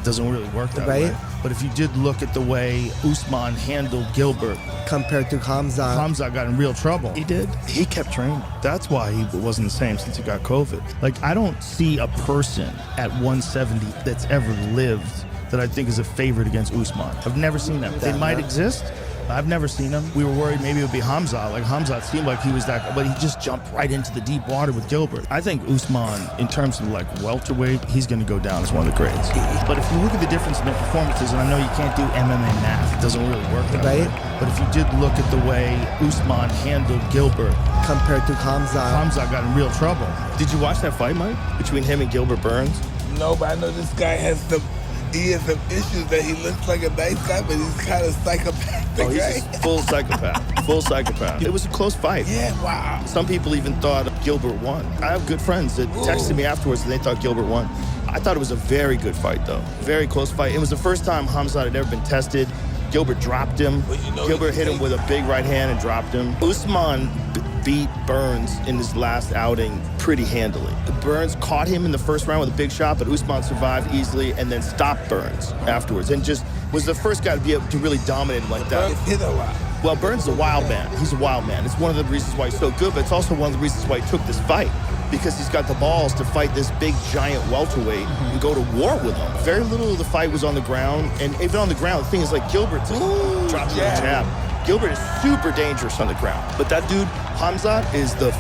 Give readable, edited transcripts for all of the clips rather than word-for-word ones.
doesn't really work that Right. way. But if you did look at the way Usman handled Gilbert compared to Khamzat got in real trouble. He did. He kept training. That's why he wasn't the same since he got COVID. Like, I don't see a person at 170 that's ever lived that I think is a favorite against Usman. I've never seen that. They might exist. I've never seen him. We were worried maybe it would be Khamzat. Like, Khamzat seemed like he was that, but he just jumped right into the deep water with Gilbert. I think Usman, in terms of like welterweight, he's going to go down as one of the greats. But if you look at the difference in their performances, and I know you can't do MMA math, it doesn't really work that way. But if you did look at the way Usman handled Gilbert compared to Khamzat got in real trouble. Did you watch that fight, Mike, between him and Gilbert Burns? No, but I know this guy has some issues that he looks like a nice guy, but he's kind of psychopathic. Oh, he's a full psychopath. Full psychopath. It was a close fight. Yeah, wow. Some people even thought Gilbert won. I have good friends that texted me afterwards and they thought Gilbert won. I thought it was a very good fight, though. Very close fight. It was the first time Khamzat had ever been tested. Gilbert dropped him. Gilbert hit him with a big right hand and dropped him. Usman beat Burns in his last outing pretty handily. Burns caught him in the first round with a big shot, but Usman survived easily and then stopped Burns afterwards and just was the first guy to be able to really dominate him like that. Burns hit a lot. Well, Burns is a wild man. He's a wild man. It's one of the reasons why he's so good, but it's also one of the reasons why he took this fight, because he's got the balls to fight this big, giant welterweight and go to war with him. Very little of the fight was on the ground, and even on the ground, the thing is, like, Gilbert's dropping a jab. Gilbert is super dangerous on the ground, but that dude, Khamzat, is the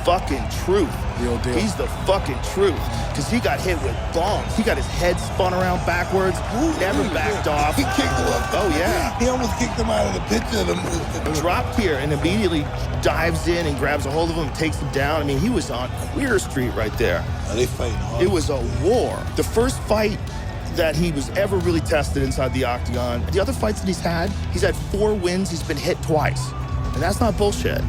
fucking truth. Real deal. He's the fucking truth, because he got hit with bombs. He got his head spun around backwards, never backed off. He kicked him up. Oh, yeah. He almost kicked him out of the picture of the move. Dropped here and immediately dives in and grabs a hold of him, takes him down. I mean, he was on Queer Street right there. Oh, they fighting hard. It was a war. The first fight that he was ever really tested inside the octagon. The other fights that he's had 4 wins, he's been hit twice. And that's not bullshit.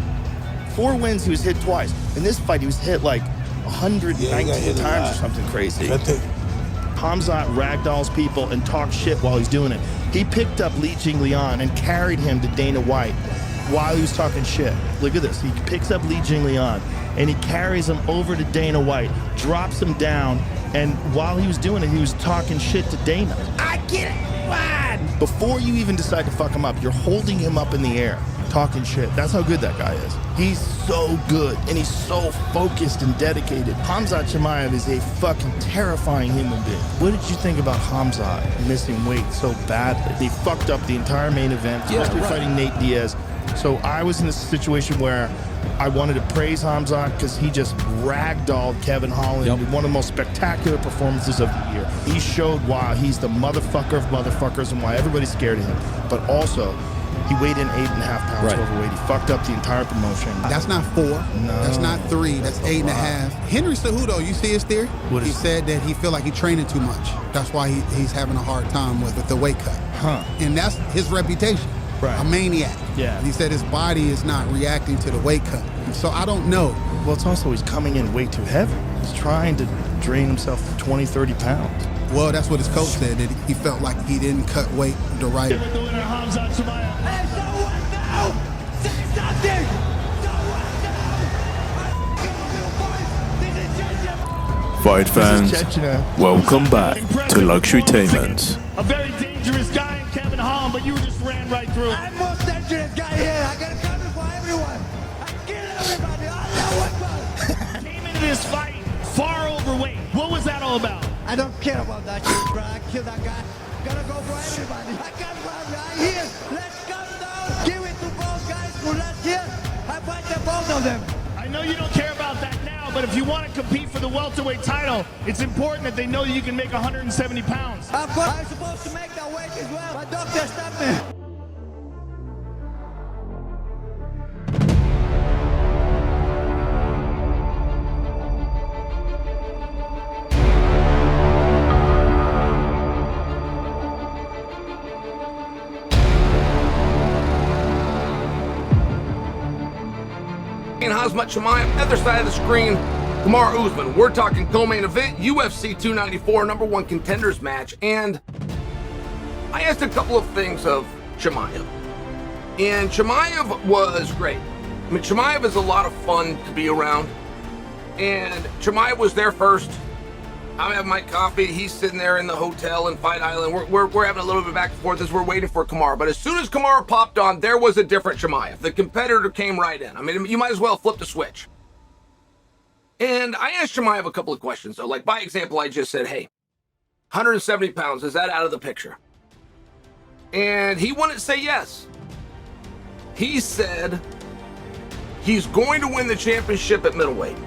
4 wins, he was hit twice. In this fight, he was hit like 119 times or something crazy. Khamzat ragdolls people and talks shit while he's doing it. He picked up Li Jingliang and carried him to Dana White while he was talking shit. Look at this. He picks up Li Jingliang and he carries him over to Dana White, drops him down, and while he was doing it, he was talking shit to Dana. I get it! Before you even decide to fuck him up, you're holding him up in the air, talking shit. That's how good that guy is. He's so good, and he's so focused and dedicated. Khamzat Chimaev is a fucking terrifying human being. What did you think about Khamzat missing weight so badly? They fucked up the entire main event, supposed to be fighting Nate Diaz. So I was in a situation where I wanted to praise Khamzat because he just ragdolled Kevin Holland with one of the most spectacular performances of the year. He showed why he's the motherfucker of motherfuckers and why everybody's scared of him. But also, he weighed in 8.5 pounds overweight. He fucked up the entire promotion. That's not 4. No. That's not 3. That's 8.5. Henry Cejudo, you see his theory? He said that he feel like he training too much. That's why he's having a hard time with the weight cut. And that's his reputation. A maniac. Yeah. He said his body is not reacting to the weight cut. So I don't know. Well, it's also he's coming in way too heavy. He's trying to drain himself for 20, 30 pounds. Well, that's what his coach said, that he felt like he didn't cut weight the right. The winner, Khamzat Chimaev. Hey, someone now! Say something! Someone now! Fight fans, welcome back to Luxury Tainment. A very dangerous guy in Kevin Holland, but you just ran right through him. I'm the most dangerous guy here. I got a gun for everyone. I kill everybody. I know what. Came into this fight far overweight. What was that all about? I don't care about that shit, bro. I killed that guy. Gotta go for everybody. I got one guy here. Let's come down. Give it to both guys who last year. I fight the both of them. I know you don't care about that now, but if you want to compete for the welterweight title, it's important that they know you can make 170 pounds. I'm supposed to make that weight as well. My doctor stopped me. Khamzat Chimaev, other side of the screen, Kamaru Usman. We're talking co-main event, UFC 294, #1 contenders match. And I asked a couple of things of Chimaev. And Chimaev was great. I mean, Chimaev is a lot of fun to be around. And Chimaev was there first. I'm having my coffee. He's sitting there in the hotel in Fight Island. We're having a little bit back and forth as we're waiting for Kamaru. But as soon as Kamaru popped on, there was a different Chimaev. The competitor came right in. I mean, you might as well flip the switch. And I asked Chimaev a couple of questions. So, like, by example, I just said, hey, 170 pounds, is that out of the picture? And he wouldn't say yes. He said he's going to win the championship at middleweight.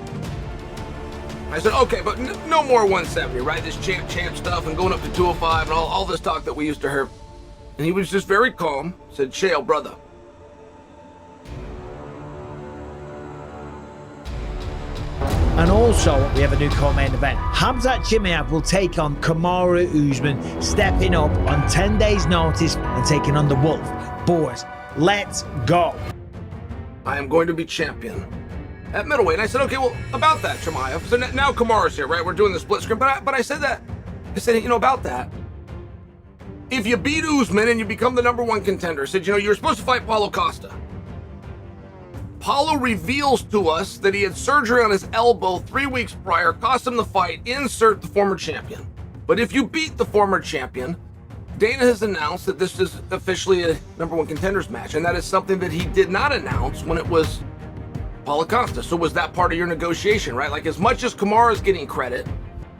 I said, okay, but no more 170, right? This champ stuff and going up to 205 and all this talk that we used to hear. And he was just very calm. Said, Chael, brother. And also, we have a new co-main event. Khamzat Chimaev will take on Kamaru Usman, stepping up on 10 days' notice and taking on the Wolf. Borz, let's go. I am going to be champion at middleweight. And I said, okay, well, about that, Chimaev. So now Kamaru's here, right? We're doing the split screen. But I said that. I said, you know, about that. If you beat Usman and you become the #1 contender, I said, you know, you're supposed to fight Paulo Costa. Paulo reveals to us that he had surgery on his elbow 3 weeks prior, cost him the fight, insert the former champion. But if you beat the former champion, Dana has announced that this is officially a #1 contenders match, and that is something that he did not announce when it was Paulo Costa. So was that part of your negotiation, right? Like, as much as Kamaru is getting credit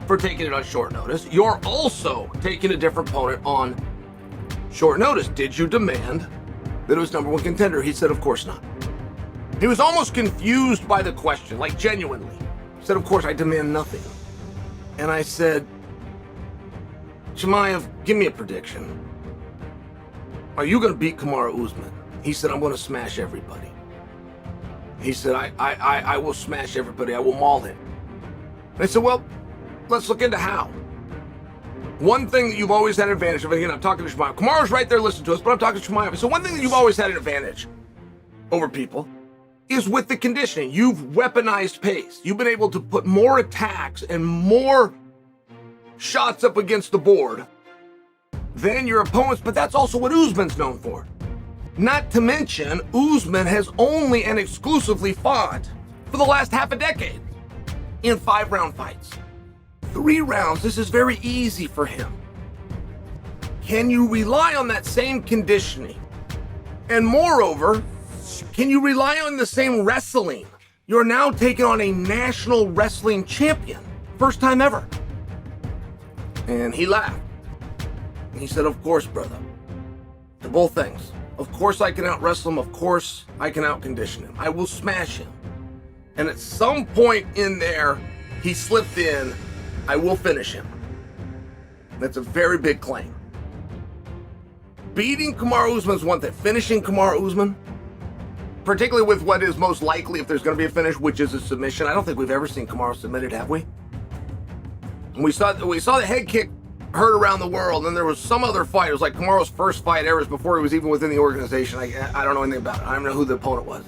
for taking it on short notice, you're also taking a different opponent on short notice. Did you demand that it was #1 contender? He said, of course not. He was almost confused by the question, like genuinely. He said, of course, I demand nothing. And I said, Chimaev, give me a prediction. Are you going to beat Kamaru Usman? He said, I'm going to smash everybody. He said, I will smash everybody. I will maul him. And I said, well, let's look into how. One thing that you've always had an advantage of, again, I'm talking to Chimaev. Kamaru's right there listening to us, but I'm talking to Chimaev. So one thing that you've always had an advantage over people is with the conditioning. You've weaponized pace. You've been able to put more attacks and more shots up against the board than your opponents, but that's also what Usman's known for. Not to mention, Usman has only and exclusively fought for the last half a decade in 5-round fights. 3 rounds, this is very easy for him. Can you rely on that same conditioning? And moreover, can you rely on the same wrestling? You're now taking on a national wrestling champion. First time ever. And he laughed. And he said, of course, brother. To both things. Of course I can out-wrestle him. Of course I can out-condition him. I will smash him. And at some point in there, he slipped in, I will finish him. That's a very big claim. Beating Kamaru Usman is one thing. Finishing Kamaru Usman, particularly with what is most likely, if there's going to be a finish, which is a submission. I don't think we've ever seen Kamaru submitted, have we? And we saw the head kick heard around the world, and then there was some other fight. It was like Kamaru's first fight ever before he was even within the organization. I don't know anything about it. I don't know who the opponent was.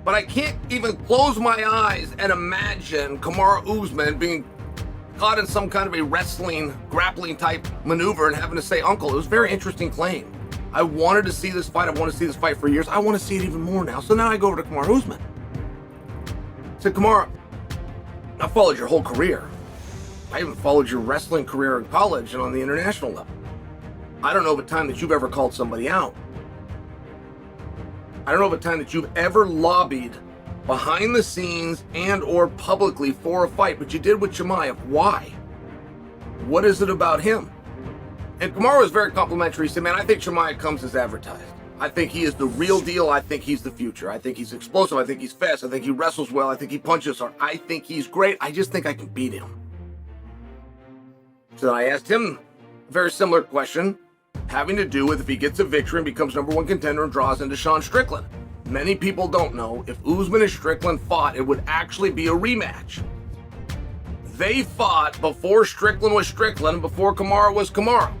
But I can't even close my eyes and imagine Kamaru Usman being caught in some kind of a wrestling, grappling type maneuver and having to say uncle. It was a very interesting claim. I wanted to see this fight. I want to see this fight for years. I want to see it even more now. So now I go over to Kamaru Usman. I said, Kamaru, I followed your whole career. I even followed your wrestling career in college and on the international level. I don't know of a time that you've ever called somebody out. I don't know of a time that you've ever lobbied behind the scenes and or publicly for a fight, but you did with Chimaev. Why? What is it about him? And Kamaru was very complimentary. He said, man, I think Chimaev comes as advertised. I think he is the real deal. I think he's the future. I think he's explosive. I think he's fast. I think he wrestles well. I think he punches hard. I think he's great. I just think I can beat him. So I asked him a very similar question, having to do with if he gets a victory and becomes #1 contender and draws into Sean Strickland. Many people don't know, if Usman and Strickland fought, it would actually be a rematch. They fought before Strickland was Strickland and before Kamaru was Kamaru.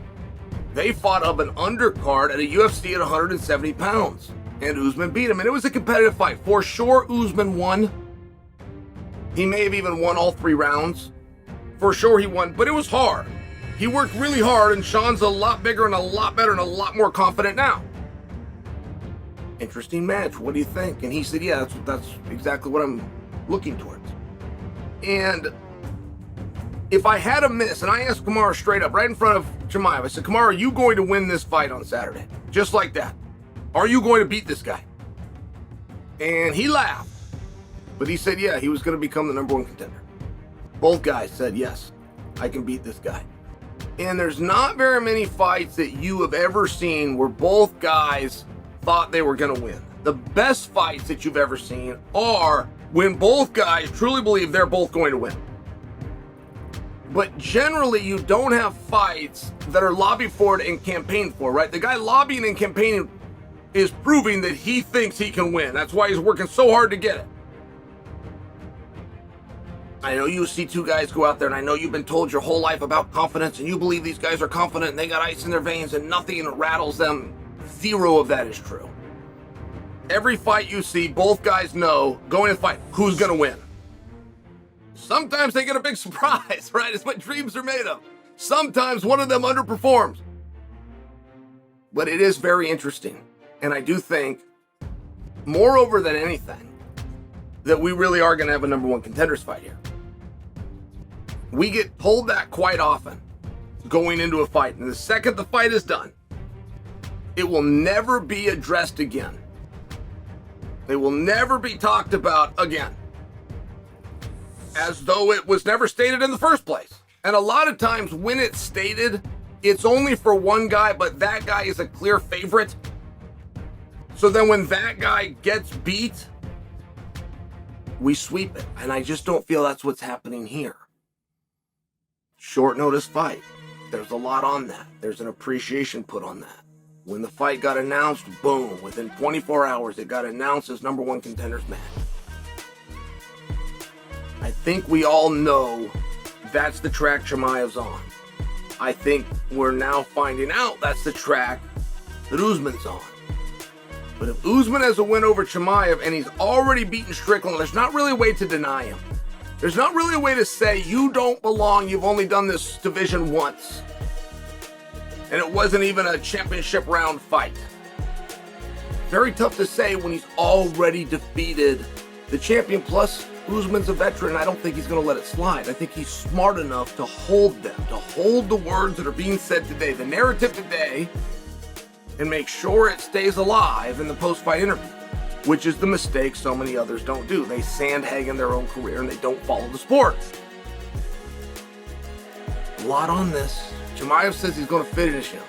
They fought of an undercard at a UFC at 170 pounds. And Usman beat him. And it was a competitive fight. For sure, Usman won. He may have even won all 3 rounds. For sure he won, but it was hard. He worked really hard, and Sean's a lot bigger and a lot better and a lot more confident now. Interesting match. What do you think? And he said, yeah, that's exactly what I'm looking towards. And if I had a miss, and I asked Kamaru straight up, right in front of Chimaev, I said, Kamaru, are you going to win this fight on Saturday? Just like that. Are you going to beat this guy? And he laughed. But he said, yeah, he was going to become the #1 contender. Both guys said, yes, I can beat this guy. And there's not very many fights that you have ever seen where both guys thought they were going to win. The best fights that you've ever seen are when both guys truly believe they're both going to win. But generally, you don't have fights that are lobbied for it and campaigned for, right? The guy lobbying and campaigning is proving that he thinks he can win. That's why he's working so hard to get it. I know you see two guys go out there, and I know you've been told your whole life about confidence, and you believe these guys are confident, and they got ice in their veins, and nothing rattles them. Zero of that is true. Every fight you see, both guys know, going to fight, who's going to win. Sometimes they get a big surprise, right? It's what dreams are made of. Sometimes one of them underperforms. But it is very interesting. And I do think, moreover than anything, that we really are going to have a #1 contenders fight here. We get told that quite often going into a fight. And the second the fight is done, it will never be addressed again. It will never be talked about again. As though it was never stated in the first place. And a lot of times when it's stated, it's only for one guy, but that guy is a clear favorite. So then when that guy gets beat, we sweep it. And I just don't feel that's what's happening here. Short notice fight. There's a lot on that. There's an appreciation put on that. When the fight got announced, boom, within 24 hours, it got announced as #1 contenders match. I think we all know that's the track Chimaev's on. I think we're now finding out that's the track that Usman's on. But if Usman has a win over Chimaev and he's already beaten Strickland, there's not really a way to deny him. There's not really a way to say you don't belong, you've only done this division once. And it wasn't even a championship round fight. Very tough to say when he's already defeated the champion, plus Usman's a veteran. I don't think he's going to let it slide. I think he's smart enough to hold them, to hold the words that are being said today, the narrative today, and make sure it stays alive in the post-fight interview, which is the mistake so many others don't do. They sandhag in their own career and they don't follow the sport. A lot on this. Chimaev says he's going to finish him.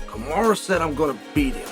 Kamaru said, I'm going to beat him.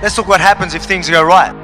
Let's look what happens if things go right.